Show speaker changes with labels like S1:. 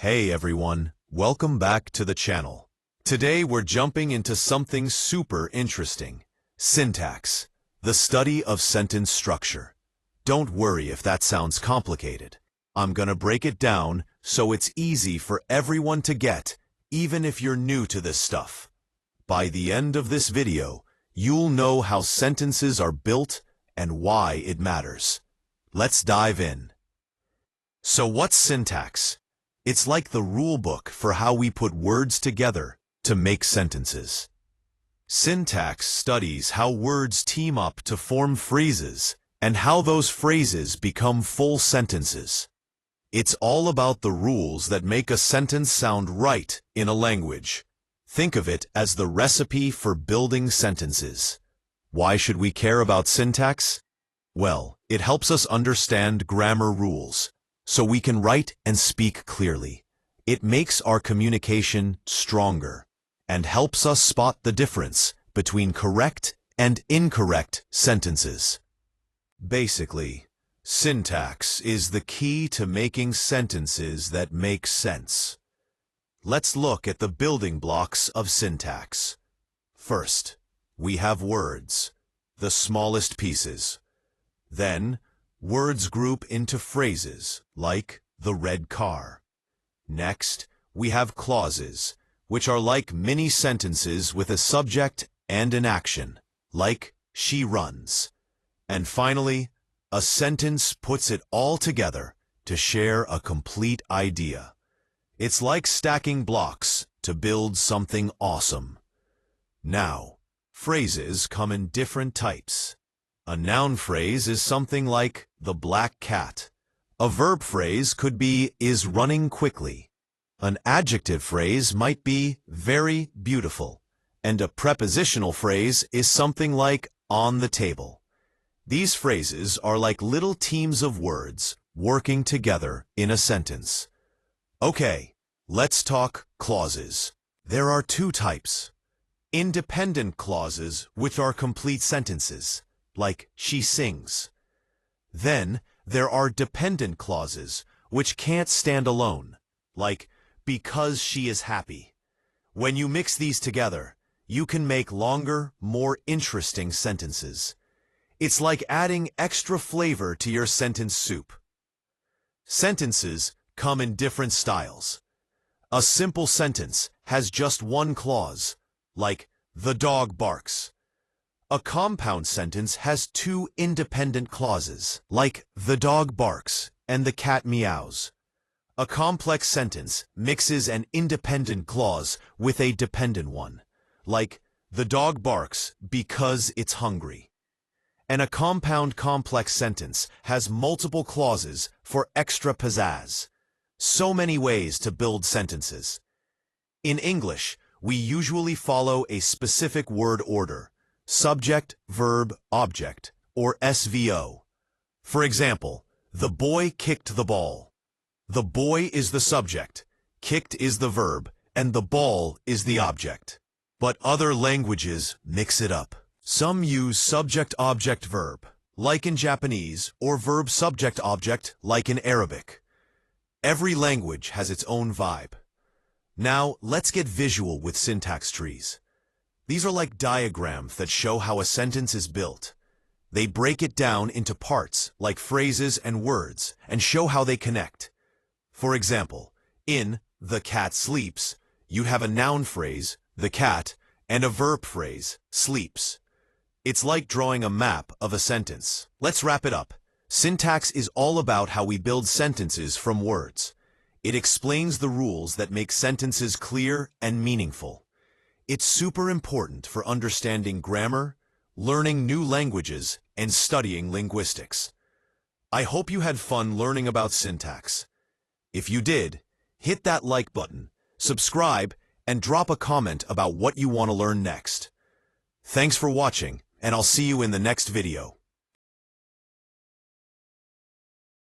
S1: Hey everyone, welcome back to the channel. Today we're jumping into something super interesting. Syntax, the study of sentence structure. Don't worry if that sounds complicated. I'm gonna break it down so it's easy for everyone to get, even if you're new to this stuff. By the end of this video, you'll know how sentences are built and why it matters. Let's dive in. So what's syntax? It's like the rule book for how we put words together to make sentences. Syntax studies how words team up to form phrases and how those phrases become full sentences. It's all about the rules that make a sentence sound right in a language. Think of it as the recipe for building sentences. Why should we care about syntax? Well, it helps us understand grammar rules, so we can write and speak clearly. It makes our communication stronger and helps us spot the difference between correct and incorrect sentences. Basically, syntax is the key to making sentences that make sense. Let's look at the building blocks of syntax. First, we have words, the smallest pieces. Then, words group into phrases, like the red car. Next, we have clauses, which are like mini sentences with a subject and an action, like she runs. And finally, a sentence puts it all together to share a complete idea. It's like stacking blocks to build something awesome. Now, phrases come in different types. A noun phrase is something like the black cat. A verb phrase could be is running quickly. An adjective phrase might be very beautiful. And a prepositional phrase is something like on the table. These phrases are like little teams of words working together in a sentence. Okay, let's talk clauses. There are two types. Independent clauses, which are complete sentences, like she sings. Then, there are dependent clauses, which can't stand alone, like because she is happy. When you mix these together, you can make longer, more interesting sentences. It's like adding extra flavor to your sentence soup. Sentences come in different styles. A simple sentence has just one clause, like the dog barks. A compound sentence has two independent clauses, like the dog barks and the cat meows. A complex sentence mixes an independent clause with a dependent one, like the dog barks because it's hungry. And a compound complex sentence has multiple clauses for extra pizzazz. So many ways to build sentences. In English, we usually follow a specific word order: subject, verb, object, or SVO. For example, the boy kicked the ball. The boy is the subject, kicked is the verb, and the ball is the object. But other languages mix it up. Some use subject-object-verb, like in Japanese, or verb-subject-object, like in Arabic. Every language has its own vibe. Now, let's get visual with syntax trees. These are like diagrams that show how a sentence is built. They break it down into parts, like phrases and words, and show how they connect. For example, in the cat sleeps, you have a noun phrase, the cat, and a verb phrase, sleeps. It's like drawing a map of a sentence. Let's wrap it up. Syntax is all about how we build sentences from words. It explains the rules that make sentences clear and meaningful. It's super important for understanding grammar, learning new languages, and studying linguistics. I hope you had fun learning about syntax. If you did, hit that like button, subscribe, and drop a comment about what you want to learn next. Thanks for watching, and I'll see you in the next video.